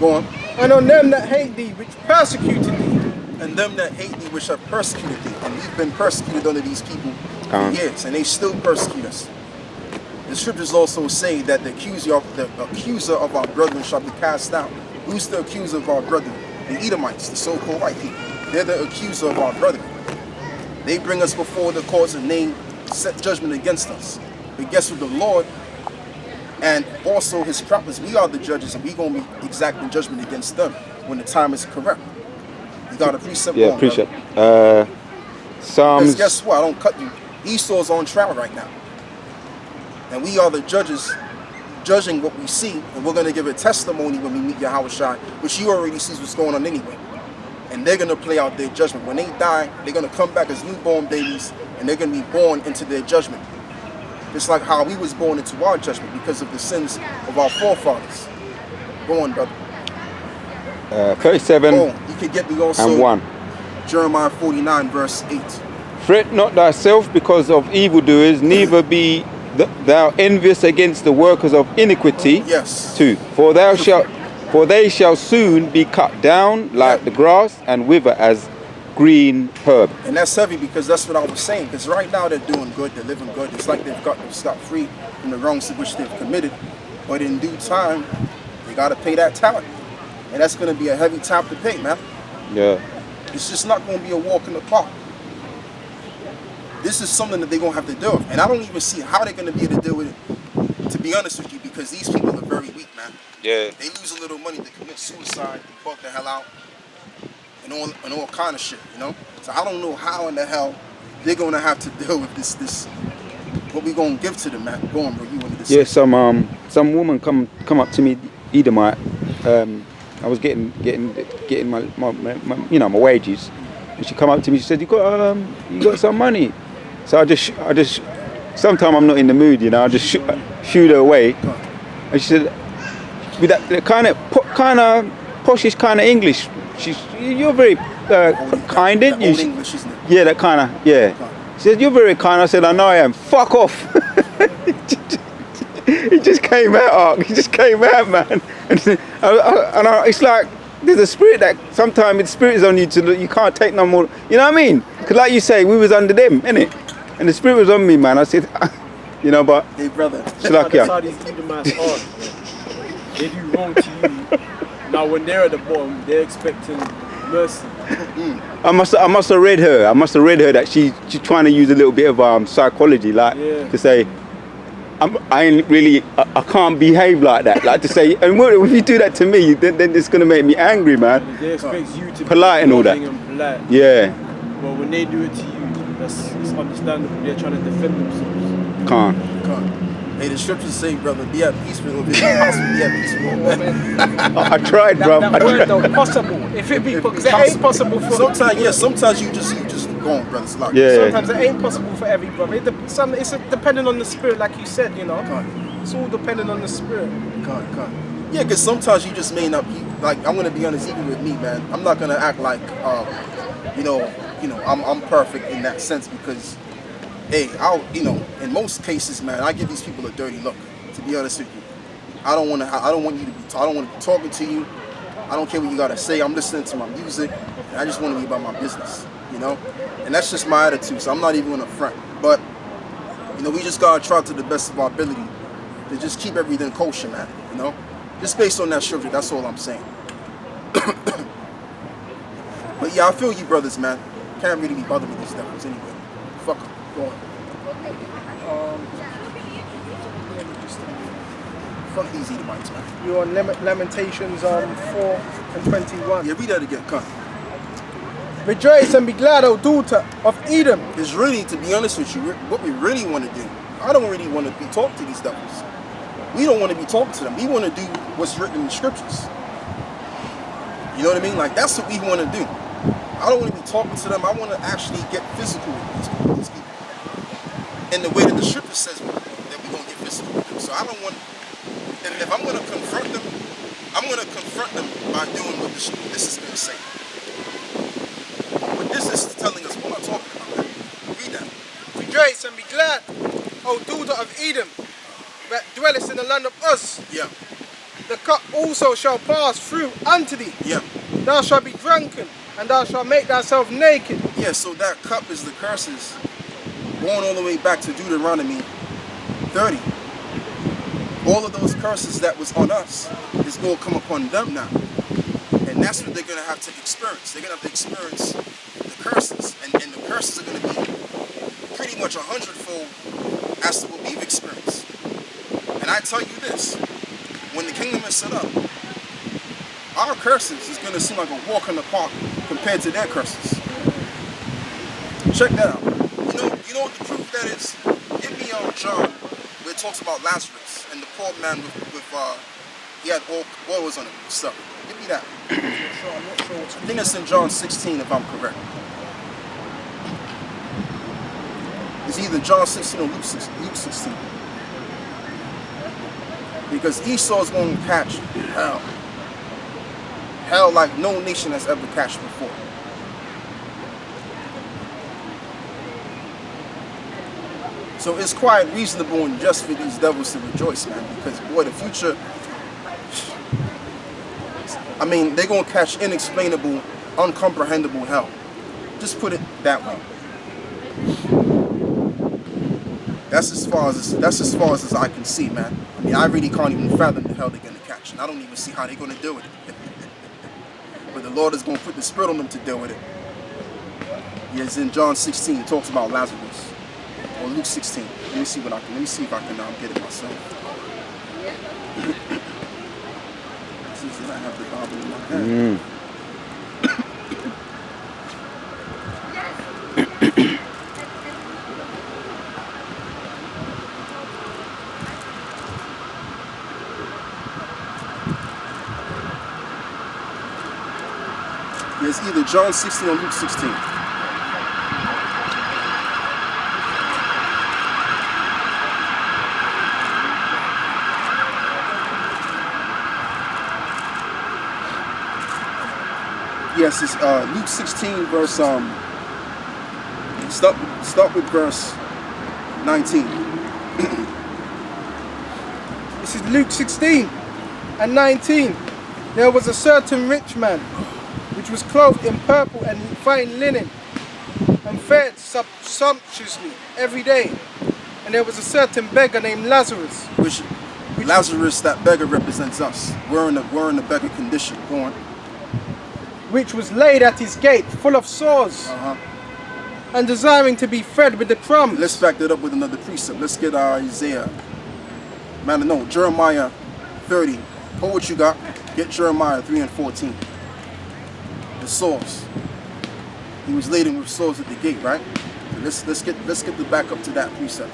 Go on. And on them that hate thee, which persecuted thee. And them that hate thee, which have persecuted thee. And we've been persecuted under these people for years, and they still persecute us. The scriptures also say that the accuser of our brethren shall be cast out. Who's the accuser of our brethren? The Edomites, the so-called white people. They're the accuser of our brethren. They bring us before the courts and they set judgment against us. But guess what? The Lord and also his prophets, we are the judges, and we're going to be exacting judgment against them when the time is correct. You got a precept on, appreciate Psalms. Because guess what? I don't cut you. Esau's on trial right now. And we are the judges judging what we see, and we're going to give a testimony when we meet Yahawashi, which you already sees what's going on anyway. And they're going to play out their judgment. When they die, they're going to come back as newborn babies, and they're going to be born into their judgment. Just like how we was born into our judgment because of the sins of our forefathers. Go on, brother. 37 you can get me also and 1. Jeremiah 49 verse 8. Fret not thyself because of evildoers, neither be thou envious against the workers of iniquity. Yes. 2. For they shall soon be cut down like the grass and wither as green herb. And that's heavy because that's what I was saying. Because right now they're doing good, they're living good. It's like they've gotten scot-free from the wrongs to which they've committed. But in due time, they got to pay that talent. And that's going to be a heavy tab to pay, man. Yeah. It's just not going to be a walk in the park. This is something that they're going to have to deal with. And I don't even see how they're going to be able to deal with it, to be honest with you, because these people are very weak, man. Yeah. They lose a little money to commit suicide, to fuck the hell out, and all kind of shit, you know? So I don't know how in the hell they're going to have to deal with this what we going to give to them, man. Go on, bro. You wanted to say. Yeah, some woman come up to me, Edomite. I was getting my my wages, and she come up to me. She said, "You got some money?" So I just sometimes I'm not in the mood, you know. I just shoot her away, and she said, with that kind of poshish kind of English, you're very kind, ain't you? English, isn't it? Yeah, that kind of She said, "You're very kind." I said, "I know I am." Fuck off. It just came out, It just came out, man. And it's like there's a spirit that sometimes the spirit is on you you can't take no more. You know what I mean? Because like you say, we was under them, innit? And the spirit was on me, man. I said, you know, but hey, brother. That's how these Edomites are. They do wrong to you. Now when they're at the bottom, they're expecting mercy. I must have read her. I must have read her that she's trying to use a little bit of psychology, like to say, I can't behave like that. Like to say, and if you do that to me, then it's gonna make me angry, man. They expect you to polite be and all that. And polite. Yeah. But when they do it to you, it's understandable. They're trying to defend themselves. Can't. Hey, the scriptures say, brother, be at peace with them. Be at peace with them. I tried, bro. That word though, possible. If it be, because it ain't possible for. Sometimes you just go on, brother. Like, sometimes it ain't possible for every brother. It's depending on the spirit, like you said, you know. It's all depending on the spirit. Yeah, because sometimes you just may not be like. I'm gonna be honest, even with me, man. I'm not gonna act like, I'm perfect in that sense because, hey, in most cases, man, I give these people a dirty look. To be honest with you, I don't want to be talking to you. I don't care what you gotta say. I'm listening to my music, and I just want to be about my business, you know. And that's just my attitude. So I'm not even gonna front. But we just gotta try to the best of our ability to just keep everything kosher, man. You know, just based on that scripture. That's all I'm saying. But yeah, I feel you, brothers, man. Can't really be bothered with these devils anyway. Fuck them. Go on. Fuck these Edomites, man. You're on Lamentations 4 and 21. Yeah, read that again, cut. Rejoice and be glad, O daughter of Edom. It's really, to be honest with you, what we really want to do. I don't really want to be talking to these devils. We don't want to be talking to them. We want to do what's written in the scriptures. You know what I mean? Like, that's what we want to do. I don't want to be talking to them. I want to actually get physical with these people. And the way that the scripture says that we're going to get physical with them. So I don't want, if I'm going to confront them, I'm going to confront them by doing what this is going to say. But this is telling us, what am I talking about, man? Read that. Rejoice and be glad, O daughter of Edom, that dwellest in the land of Uz. Yeah. the cup also shall pass through unto thee. Yeah. Thou shalt be drunken, and thou shalt make thyself naked. Yeah, so that cup is the curses going all the way back to Deuteronomy 30. All of those curses that was on us is going to come upon them now. And that's what they're going to have to experience. They're going to have to experience the curses. And the curses are going to be pretty much 100-fold as to what we've experienced. And I tell you this, when the kingdom is set up, our curses is going to seem like a walk in the park compared to their curses. Check that out. You know what the proof that is? Give me John, where it talks about Lazarus and the poor man with he had all oils on him and stuff. Give me that. I'm not sure I think it's in John 16 if I'm correct. It's either John 16 or Luke 16. Because Esau is going to catch hell. Hell like no nation has ever catched before. So it's quite reasonable and just for these devils to rejoice, man. Because boy, the future, I mean, they're going to catch inexplainable, uncomprehendable hell. Just put it that way. That's as far as I can see, man. I mean, I really can't even fathom the hell they're going to catch. And I don't even see how they're going to deal with it. But the Lord is going to put the Spirit on them to deal with it. Yes, in John 16, it talks about Lazarus. Or Luke 16. Let me see if I can get it myself. Since I have the Bible in my hand. It's either John 16 or Luke 16. Yes, it's Luke 16 verse start with verse 19. This is Luke 16 and 19. There was a certain rich man which was clothed in purple and fine linen and fed sumptuously every day. And there was a certain beggar named Lazarus. Which Lazarus, that beggar, represents us. We're in a beggar condition. Go on. Which was laid at his gate, full of sores, and desiring to be fed with the crumbs. Let's back that up with another precept. Let's get Isaiah. Man, no, Jeremiah 30. Hold what you got. Get Jeremiah 3 and 14. The sores. He was laden with sores at the gate, right? So let's get the back up to that precept.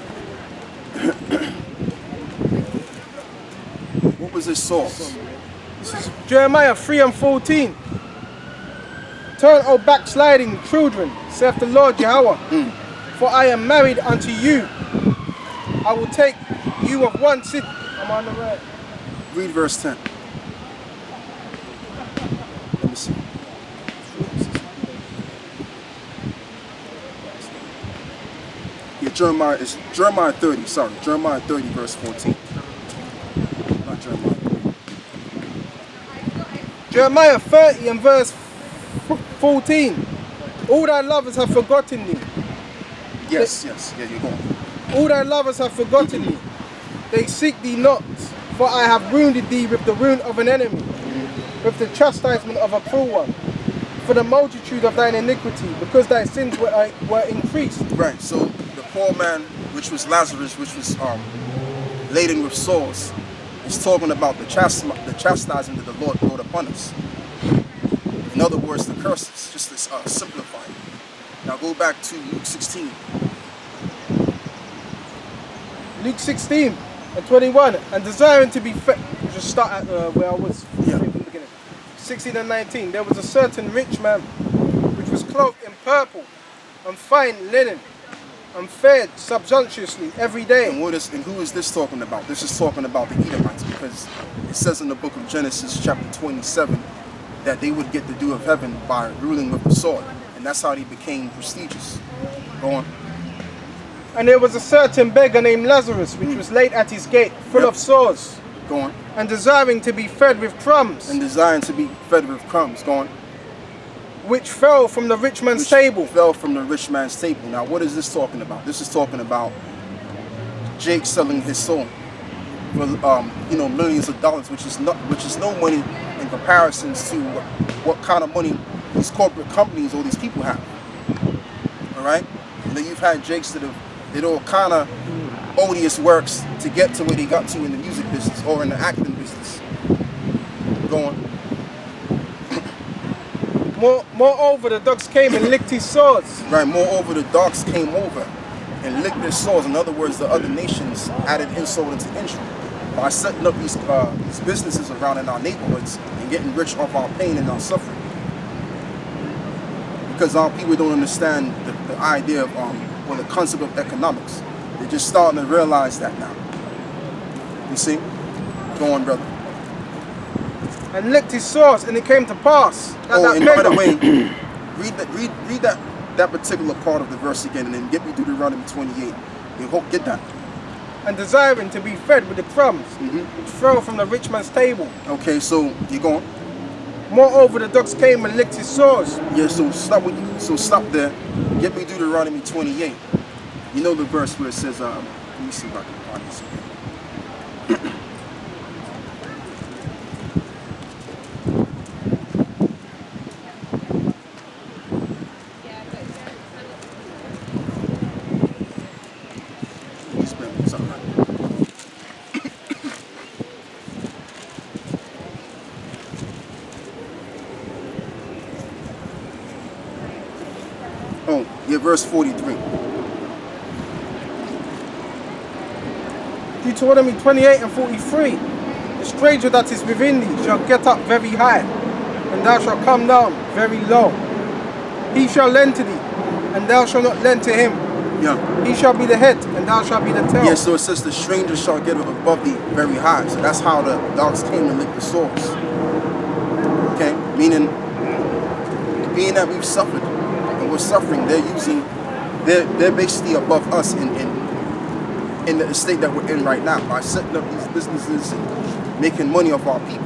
What was his sores? This is Jeremiah 3 and 14. Turn, O backsliding children, saith the Lord Yahawah, for I am married unto you. I will take you of one city. I'm on the right. Read verse 10. Let me see. Yeah, Jeremiah 30, sorry. Jeremiah 30 verse 14. Not Jeremiah. Jeremiah 30 and verse 14. All thy lovers have forgotten thee. Yes. Yeah, you're going. All thy lovers have forgotten thee. They seek thee not, for I have wounded thee with the wound of an enemy, with the chastisement of a cruel one, for the multitude of thine iniquity, because thy sins were increased. Right, so the poor man, which was Lazarus, which was laden with sores, is talking about the chastisement that the Lord brought upon us. In other words, the curses, just to simplify it. Now go back to Luke 16. Luke 16 and 21. And desiring to be fed. Just start at where I was from the beginning. 16 and 19. There was a certain rich man which was clothed in purple and fine linen and fed sumptuously every day. And who is this talking about? This is talking about the Edomites, because it says in the book of Genesis chapter 27 that they would get the dew of heaven by ruling with the sword. And that's how they became prestigious. Go on. And there was a certain beggar named Lazarus, which was laid at his gate, full of sores, Go on. and desiring to be fed with crumbs, And desiring to be fed with crumbs. Go on. which fell from the rich man's Which table. fell from the rich man's table. Now, what is this talking about? This is talking about Jake selling his soul for millions of dollars, which is no money in comparison to what kind of money these corporate companies or these people have. All right, and then you've had Jakes that did all kind of odious works to get to where they got to in the music business or in the acting business. Go on. Moreover, the dogs came and licked his sores. Right. Moreover, the dogs came over and licked their sores. In other words, the other nations added insult into injury by setting up these businesses around in our neighborhoods and getting rich off our pain and our suffering. Because our people don't understand the idea of or the concept of economics. They're just starting to realize that now. You see? Go on, brother. And licked his sores, and it came to pass that And by the beggar, way, read that particular part of the verse again, and then get me Deuteronomy 28. You hope get that. and desiring to be fed with the crumbs, which fell from the rich man's table. Okay, so you go on. Moreover, the dogs came and licked his sores. Yeah, so stop there. Get me Deuteronomy 28. You know the verse where it says, let me see if I can find this again. Oh, yeah, verse 43. Deuteronomy 28 and 43. The stranger that is within thee shall get up very high, and thou shalt come down very low. He shall lend to thee, and thou shalt not lend to him. Yeah. He shall be the head, and thou shalt be the tail. Yeah, so it says the stranger shall get up above thee very high. So that's how the dogs came and licked the sores. Okay? Meaning, being that we've suffered, and we're suffering, they're basically above us in the state that we're in right now by setting up these businesses and making money off our people.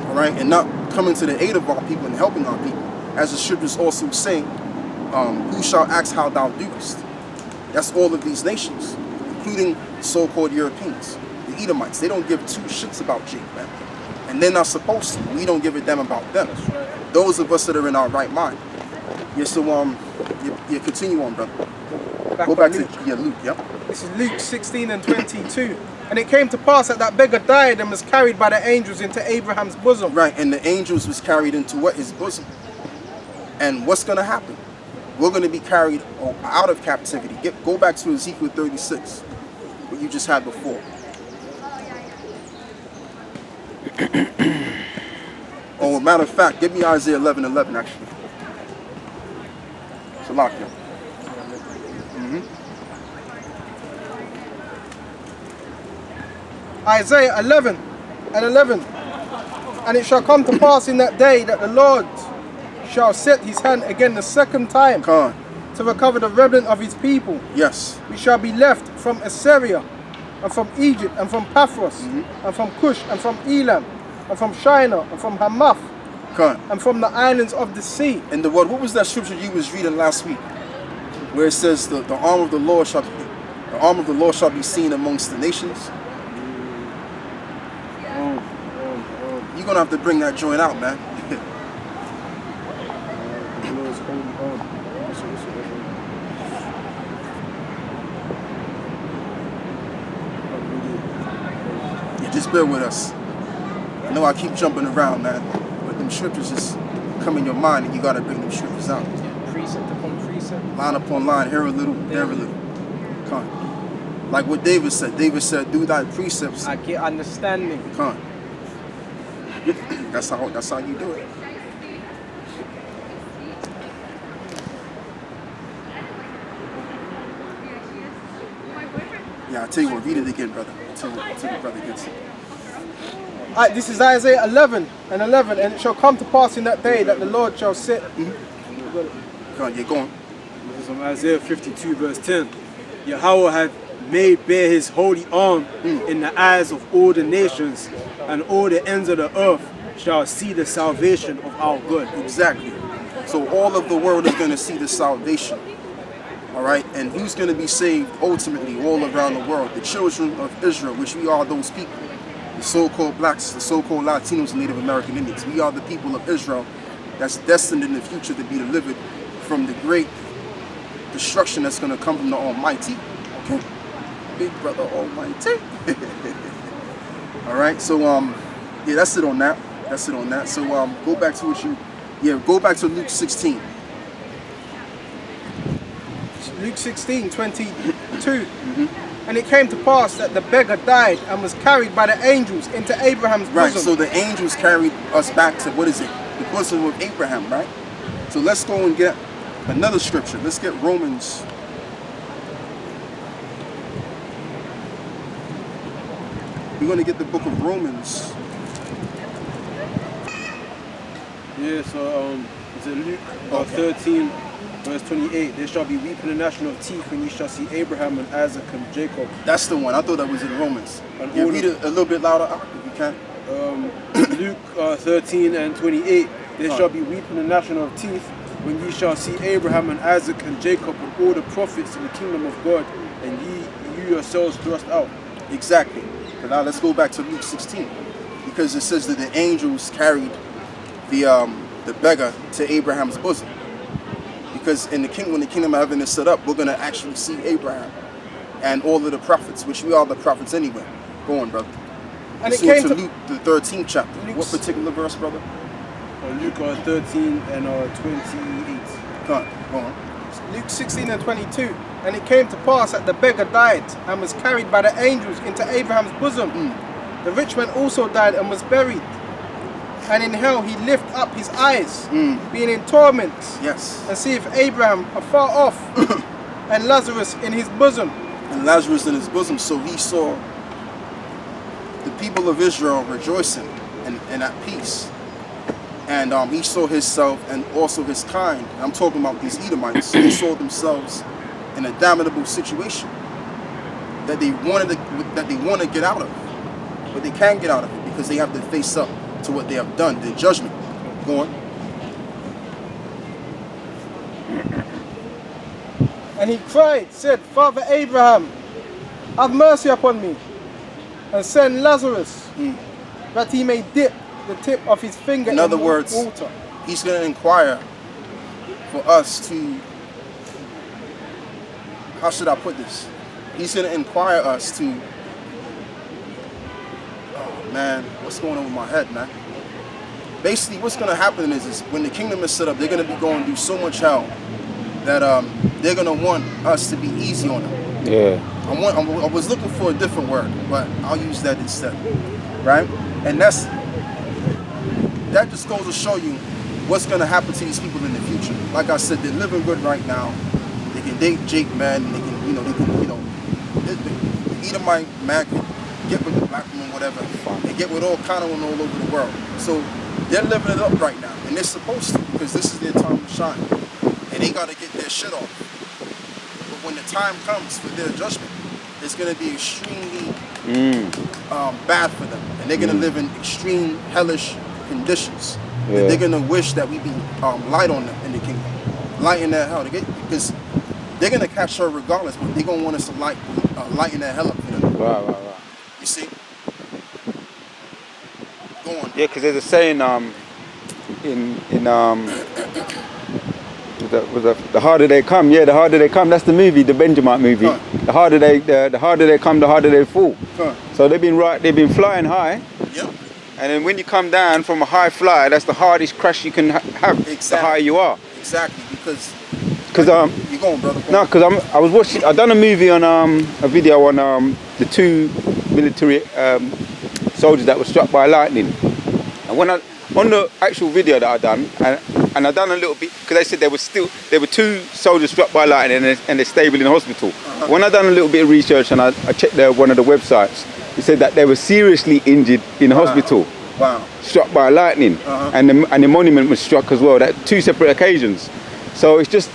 All right? And not coming to the aid of our people and helping our people. As the scriptures also say, who shall ask how thou doest? That's all of these nations, including so-called Europeans. The Edomites, they don't give two shits about Jake, man. And they're not supposed to. We don't give a damn about them. Those of us that are in our right mind. Yeah, so you continue on, brother. Go back to Luke, yeah. This is Luke 16 and 22. And it came to pass that beggar died and was carried by the angels into Abraham's bosom. Right, and the angels was carried into what? His bosom. And what's going to happen? We're going to be carried out of captivity. Go back to Ezekiel 36, what you just had before. Oh, matter of fact, give me Isaiah 11:11 actually. So lock you. Isaiah 11 and 11. And it shall come to pass in that day that the Lord shall set his hand again the second time Come on. to recover the remnant of his people. Yes. We shall be left from Assyria, and from Egypt, and from Paphros, and from Cush, and from Elam, and from Shinar, and from Hamath, Come on. and from the islands of the sea. And what was that scripture you was reading last week? Where it says the arm of the Lord shall be seen amongst the nations. You're gonna have to bring that joint out, man. Yeah, just bear with us. I know I keep jumping around, man, but them scriptures just come in your mind, and you gotta bring them scriptures out. Precept upon precept. Line upon line, here a little, there a little. Come on. Like what David said. David said, "Do thy precepts." I get understanding. Come on. That's how you do it. Yeah, I'll tell you what, read it again, brother. Until the brother gets it. This is Isaiah 11 and 11. And it shall come to pass in that day that the Lord shall sit. Come on, you're going. This is from Isaiah 52 verse 10. Yahawah hath may bear his holy arm in the eyes of all the nations, and all the ends of the earth shall see the salvation of our God. Exactly. So all of the world is going to see the salvation. All right, and who's going to be saved ultimately all around the world? The children of Israel, which we are those people. The so-called blacks, the so-called Latinos, and Native American Indians. We are the people of Israel that's destined in the future to be delivered from the great destruction that's going to come from the Almighty. Okay, Big Brother Almighty. All right, so yeah, that's it on that. That's it on that. So go back to what you, go back to Luke 16. Luke 16, 22. And it came to pass that the beggar died and was carried by the angels into Abraham's bosom. Right, so the angels carried us back to, what is it? The bosom of Abraham, right? So let's go and get another scripture. Let's get Romans. We're going to get the book of Romans. Yeah, so is it Luke 13, verse 28? There shall be weeping and gnashing of teeth when you shall see Abraham and Isaac and Jacob. That's the one. I thought that was in Romans. And Yeah, all read it a little bit louder if you can. Luke 13 and 28. There shall be weeping and gnashing of teeth when ye shall see Abraham and Isaac and Jacob and all the prophets in the kingdom of God, and you yourselves thrust out. Exactly. But now let's go back to Luke 16, because it says that the angels carried the beggar to Abraham's bosom. Because in the kingdom, when the kingdom of heaven is set up, we're going to actually see Abraham and all of the prophets, which we are the prophets anyway. Go on, brother. And it So came to to Luke, the 13th chapter. What Luke's- particular verse, brother? Luke 13 and 28. Go on. Luke 16 and 22. And it came to pass that the beggar died and was carried by the angels into Abraham's bosom. The rich man also died and was buried. And in hell he lifted up his eyes, being in torments, Yes. and seeth Abraham afar off, and Lazarus in his bosom. And Lazarus in his bosom. So he saw the people of Israel rejoicing and at peace. And he saw himself and also his kind. I'm talking about these Edomites. They saw themselves in a damnable situation that they want to get out of, but they can't get out of it because they have to face up to what they have done, the judgment. Go on. And he cried, said, Father Abraham, have mercy upon me, and send Lazarus, that he may dip the tip of his finger In other words, water. he's going to inquire for us to, how should I put this? He's going to inquire us to, oh man, what's going on with my head, man? Basically, what's going to happen is when the kingdom is set up, they're going to be going through so much hell that they're going to want us to be easy on them. Yeah. I was looking for a different word, but I'll use that instead, right? And that just goes to show you what's going to happen to these people in the future. Like I said, they're living good right now. They can date Jake, man. They can, the Edomite man can get with the black woman, whatever. They get with all kind of women all over the world. So they're living it up right now, and they're supposed to, because this is their time to shine, and they got to get their shit off. But when the time comes for their judgment, it's going to be extremely bad for them, and they're going to live in extreme hellish conditions. Yeah. And they're going to wish that we be light on them in the kingdom, light in that hell, because they're going to catch her regardless, but they're going to want us to lighten that hell up for them. Right. You see? Go on. Yeah, because there's a saying the harder they come. Yeah, the harder they come. That's the movie, the Benjamin movie. Huh. The harder they come, the harder they fall. Huh. So they've been flying high, Yep. and then when you come down from a high fly, that's the hardest crash you can have. The Exactly. higher you are. Exactly, because Because you're going, brother. no, because I was watching. I done a movie on a video on the two military soldiers that were struck by lightning, and when on the actual video that I done, and I done a little bit because they said there were two soldiers struck by lightning and they're stable in hospital. When I done a little bit of research and I checked one of the websites, it said that they were seriously injured in hospital, Wow. struck by lightning, and the monument was struck as well. That two separate occasions. So it's just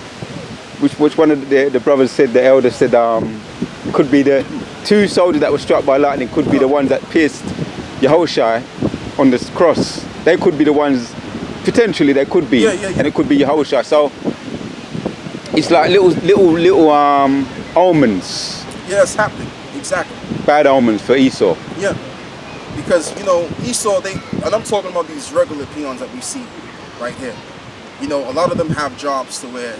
which one of the brothers said, the elder said, could be the 2 soldiers that were struck by lightning, could be the ones that pierced Yahawashi on this cross. They could be the ones, potentially they could be, and it could be Yahawashi. So it's like little omens. Yeah, it's happening. Exactly. Bad omens for Esau. Yeah. Because, you know, Esau, and I'm talking about these regular peons that we see right here. You know, a lot of them have jobs to where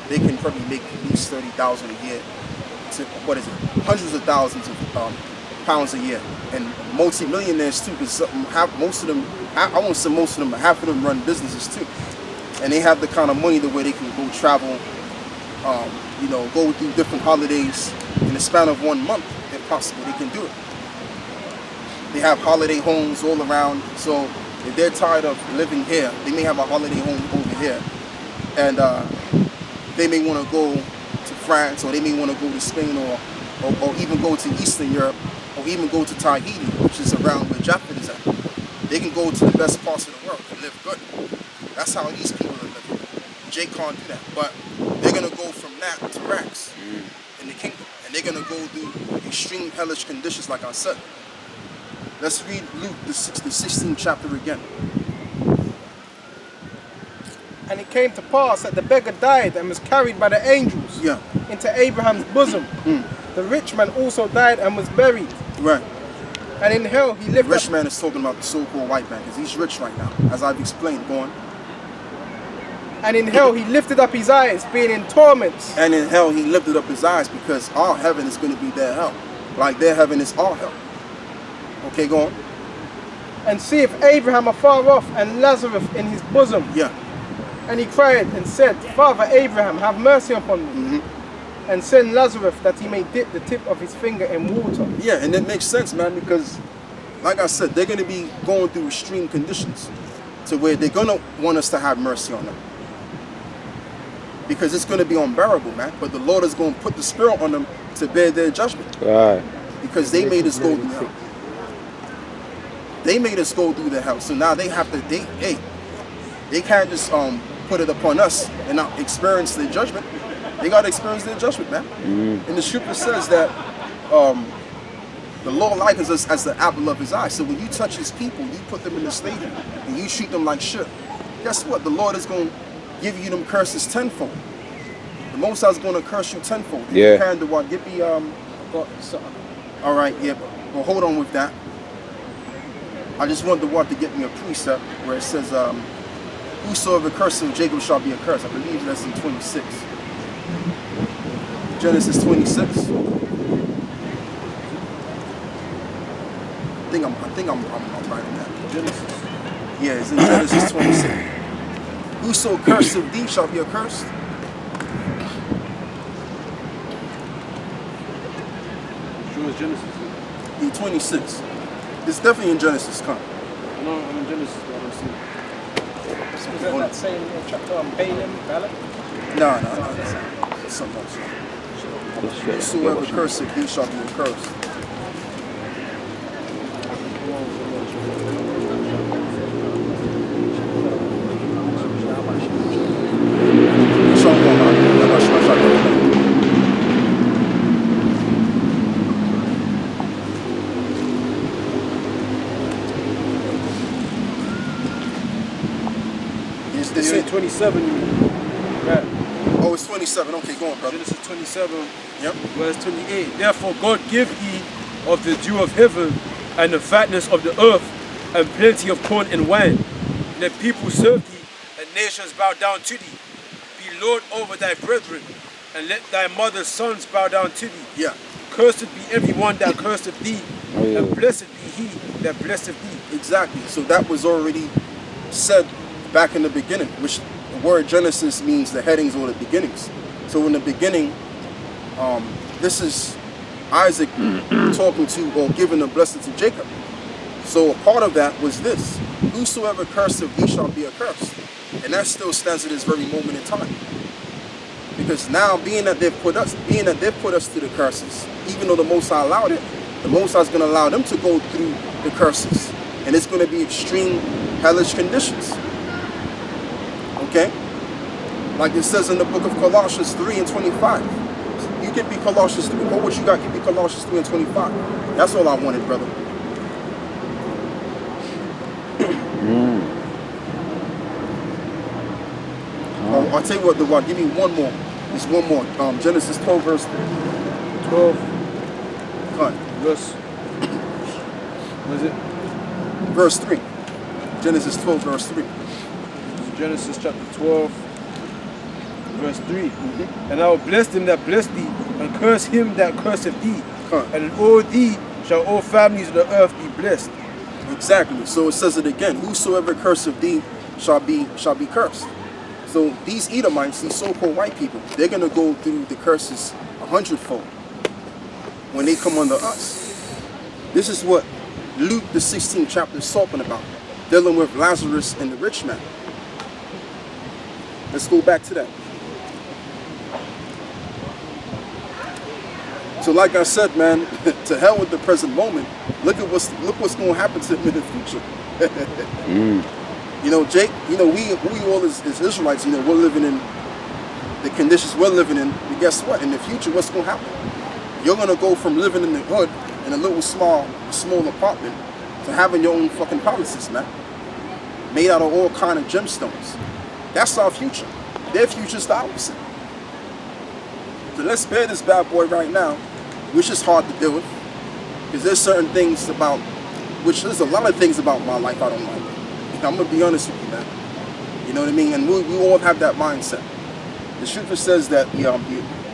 they can probably make at least 30,000 a year to, hundreds of thousands of pounds a year. And multi-millionaires too, because most of them, I won't say most of them, but half of them run businesses too. And they have the kind of money the way they can go travel, you know, go through different holidays in the span of 1 month, if possible. They can do it. They have holiday homes all around. So if they're tired of living here, they may have a holiday home over here. And they may want to go to France, or they may want to go to Spain, or even go to Eastern Europe, or even go to Tahiti, which is around where Japan is at. They can go to the best parts of the world and live good. That's how these people are living. Jay can't do that. But they're going to go from that to rags in the kingdom. And they're going to go through extreme hellish conditions, like I said. Let's read Luke, the 16th chapter again. And it came to pass that the beggar died and was carried by the angels into Abraham's bosom. The rich man also died and was buried. Right. And in hell he lived. Rich man is talking about the so-called white man, because he's rich right now, as I've explained. Go on. And in hell he lifted up his eyes, being in torments. And in hell he lifted up his eyes, because our heaven is going to be their hell. Like their heaven is our hell. Okay, go on. And seeth Abraham afar off, and Lazarus in his bosom. Yeah. And he cried and said, Father Abraham, have mercy upon me. And send Lazarus that he may dip the tip of his finger in water. Yeah, and it makes sense, man, because like I said, they're going to be going through extreme conditions to where they're going to want us to have mercy on them. Because it's going to be unbearable, man. But the Lord is going to put the Spirit on them to bear their judgment. Right. Because they made us go through hell. They made us go through the hell. So now they have to, they can't just put it upon us and not experience their judgment. They got to experience their judgment, man. And the scripture says that the Lord likens us as the apple of his eye. So when you touch his people, you put them in the stadium and you treat them like shit. Guess what? The Lord is going to give you them curses tenfold. The Most High is going to curse you tenfold. Yeah. Give me, all right, yeah, but hold on with that. I just want the one to get me a precept where it says, whosoever curses Jacob shall be accursed. I believe that's in 26. Genesis 26. I think I'm right on that. Genesis. Yeah, it's in Genesis 26. Whoso curseth thee shall be accursed. Sure, it's Genesis. In 26. It's definitely in Genesis, come. No, I'm in Genesis, but I don't see it. Was that that same chapter on Balaam, Balak? No, that's something else. Whosoever curseth thee shall be accursed. It's in 27. Right. Oh, it's 27. Okay, go on, brother. Genesis 27, Yep. verse 28. Therefore God give ye of the dew of heaven, and the fatness of the earth, and plenty of corn and wine. Let people serve thee, and nations bow down to thee. Be Lord over thy brethren, and let thy mother's sons bow down to thee. Yeah. Cursed be everyone that curseth thee, and blessed be he that blesseth thee. Exactly. So that was already said back in the beginning, which the word Genesis means the headings or the beginnings. So in the beginning, this is Isaac talking to or giving a blessing to Jacob. So a part of that was this: whosoever curseth thee shall be accursed. And that still stands at this very moment in time. Because now, being that they've put us through the curses, even though the Most High allowed it, the Most High is going to allow them to go through the curses. And it's going to be extreme hellish conditions. Okay? Like it says in the book of Colossians 3:25. you give me Colossians 3, or what you got, give me Colossians 3 and 25. That's all I wanted, brother. I'll tell you what, the give me one more. Just one more. Genesis 12, verse 12. Cut. Verse. What is it? Verse 3. Genesis 12, verse 3. Genesis chapter 12, verse 3. Mm-hmm. And I will bless them that bless thee, and curse him that curseth thee. And in all thee shall all families of the earth be blessed. Exactly. So it says it again. Whosoever curseth thee shall be cursed. So these Edomites, these so-called white people, they're going to go through the curses 100-fold when they come under us. This is what Luke, the 16th chapter, is talking about, dealing with Lazarus and the rich man. Let's go back to that. So like I said, man, to hell with the present moment. Look what's going to happen to them in the future. You know, Jake, you know, we all as Israelites, you know, we're living in the conditions we're living in. But guess what? In the future, what's going to happen? You're going to go from living in the hood in a little small apartment to having your own fucking palaces, man. Made out of all kind of gemstones. That's our future. Their future's the opposite. So let's spare this bad boy right now, which is hard to deal with. Because there's certain things about, which there's a lot of things about my life I don't like. I'm going to be honest with you, man. You know what I mean? And we all have that mindset. The scripture says that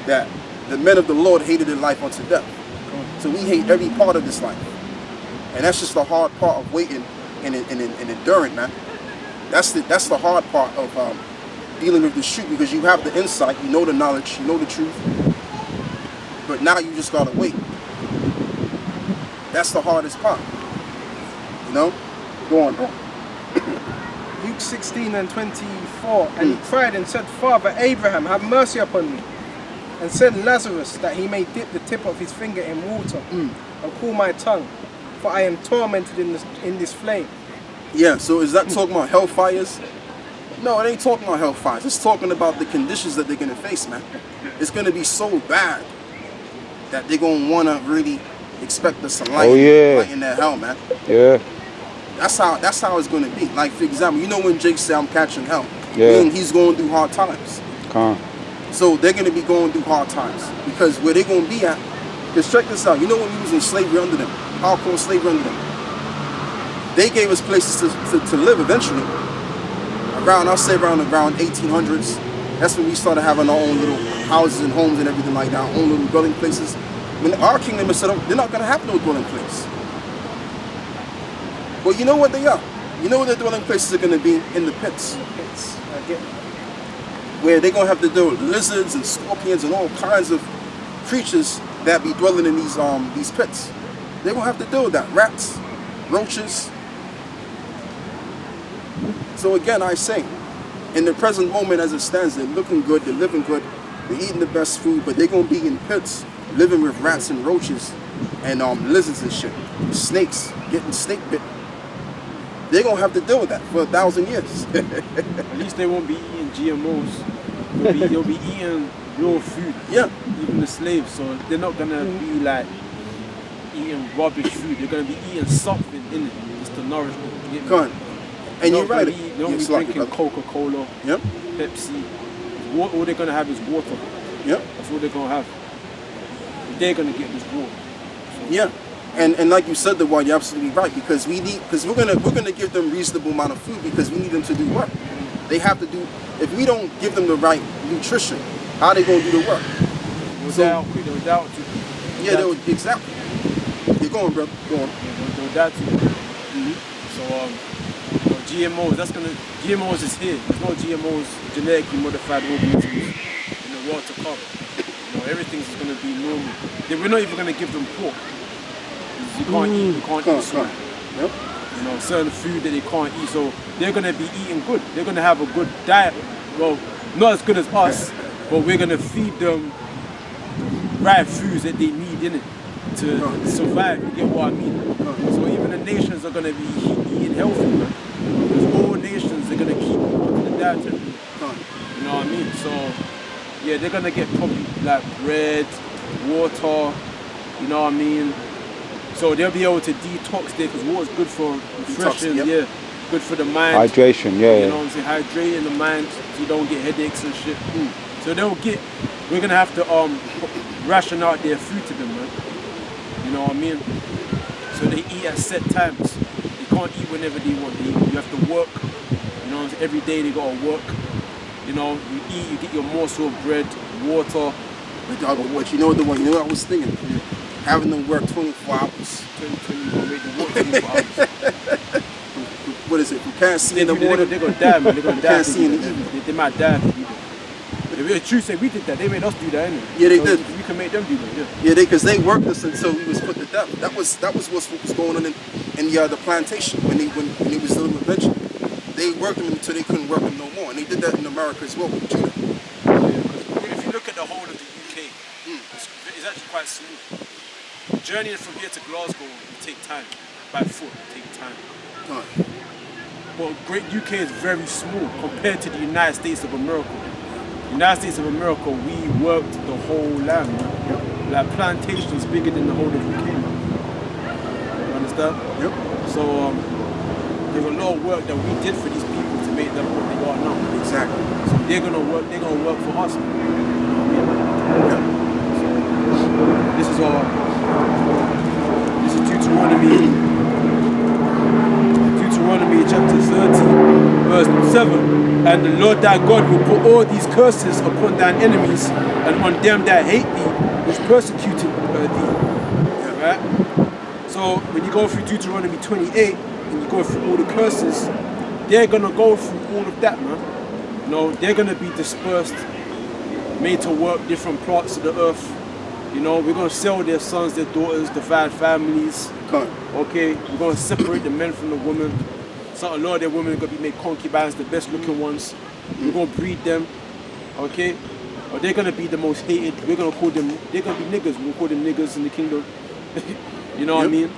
that the men of the Lord hated their life unto death. So we hate every part of this life. And that's just the hard part of waiting and enduring, man. That's the hard part of dealing with the truth, because you have the insight, you know the knowledge, you know the truth. But now you just got to wait. That's the hardest part. You know? Go on, bro. Luke 16 and 24. And he cried and said, Father Abraham, have mercy upon me, and send Lazarus, that he may dip the tip of his finger in water and cool my tongue, for I am tormented in this flame. Yeah, so is that talking about hellfires? No, it ain't talking about hellfires. It's talking about the conditions that they're going to face, man. It's going to be so bad that they're going to want to really expect us to light in that hell, man. Yeah. That's how it's going to be. Like, for example, you know when Jake said, I'm catching hell? Yeah. Meaning he's going through hard times. So they're going to be going through hard times. Because where they're going to be at, because check this out. You know when we was in slavery under them, hardcore slavery under them, they gave us places to live eventually. I'll say around 1800s. That's when we started having our own little houses and homes and everything like that, our own little dwelling places. When our kingdom is set up, they're not going to have no dwelling place. Well, you know what they are. You know what their dwelling places are going to be? In the pits. I get it. Where they're going to have to deal with lizards and scorpions and all kinds of creatures that be dwelling in these pits. They're going to have to deal with that. Rats, roaches. So again, I say, in the present moment as it stands, they're looking good, they're living good, they're eating the best food, but they're going to be in pits, living with rats and roaches and lizards and shit. Snakes, getting snake bit. They're going to have to deal with that for 1,000 years. At least they won't be eating GMOs. They'll be eating real food. Yeah. Even the slaves. So they're not going to be like eating rubbish food. They're going to be eating something in it just to nourish them. Come on. And you're right. They don't be drinking Coca-Cola, Pepsi. All they're going to have is water. Yep. That's all they're going to have. They're going to get this water. So, yeah. And like you said, you're absolutely right, because we're gonna give them reasonable amount of food, because we need them to do work. They have to do. If we don't give them the right nutrition, how are they gonna do the work? They'll doubt you. Yeah, they'll exactly. You're going, bro. Go on. They'll doubt you. So GMOs. GMOs is here. There's no GMOs, genetically modified organisms in the world to come. Everything's gonna be normal. We're not even gonna give them pork. You can't eat soy. Yep. Certain food that they can't eat, so they're gonna be eating good. They're gonna have a good diet. Well, not as good as us, but we're gonna feed them right foods that they need in it to survive. You get what I mean? So even the nations are gonna be eating healthy, man. Because all nations are gonna keep on the diet. You know what I mean? So yeah, they're gonna get probably like bread, water, you know what I mean? So they'll be able to detox there because water's good for refreshing, yep. yeah. Good for the mind. Hydration, yeah. You know what I'm saying? Hydrating the mind so you don't get headaches and shit. So we're gonna have to ration out their food to them, man. You know what I mean? So they eat at set times. They can't eat whenever they want to eat. You have to work. You know, every day they gotta work. You know, you eat, you get your morsel of bread, water. What you know the one? You know what I was thinking? Having them work 24 hours. 20, make them work 24 hours. What is it? You can't see in the morning. They're gonna die, man. They're gonna die. Can't see in the evening. They might die. The truth say we did that. They made us do that, innit? Yeah, they so did. We can make them do that, yeah. Yeah, because they worked us until we was put to death. That was what was going on in the plantation when they was doing invention. They worked them until they couldn't work them no more, and they did that in America as well with Judah. Yeah, if you look at the whole of the UK, it's actually quite smooth. Journeying from here to Glasgow will take time. By foot, it take time. But Great UK is very small compared to the United States of America. United States of America, we worked the whole land, man. Yep. Like plantations bigger than the whole of UK, man. You understand? Yep. So there's a lot of work that we did for these people to make them what they are now. Exactly. So they're gonna work for us, man. You know what I mean? Yep. So this is Deuteronomy chapter 30, verse 7. And the Lord thy God will put all these curses upon thine enemies and on them that hate thee, which persecuted thee. Right? So when you go through Deuteronomy 28 and you go through all the curses, they're gonna go through all of that, man. You know, they're gonna be dispersed, made to work different parts of the earth. You know, we're gonna sell their sons, their daughters, divide families. Okay, we're gonna separate the men from the women. So a lot of their women are gonna be made concubines, the best looking ones. We're gonna breed them, okay? Or they're gonna be the most hated. We're gonna call them, they're gonna be niggas. We'll call them niggas in the kingdom. You know what I mean?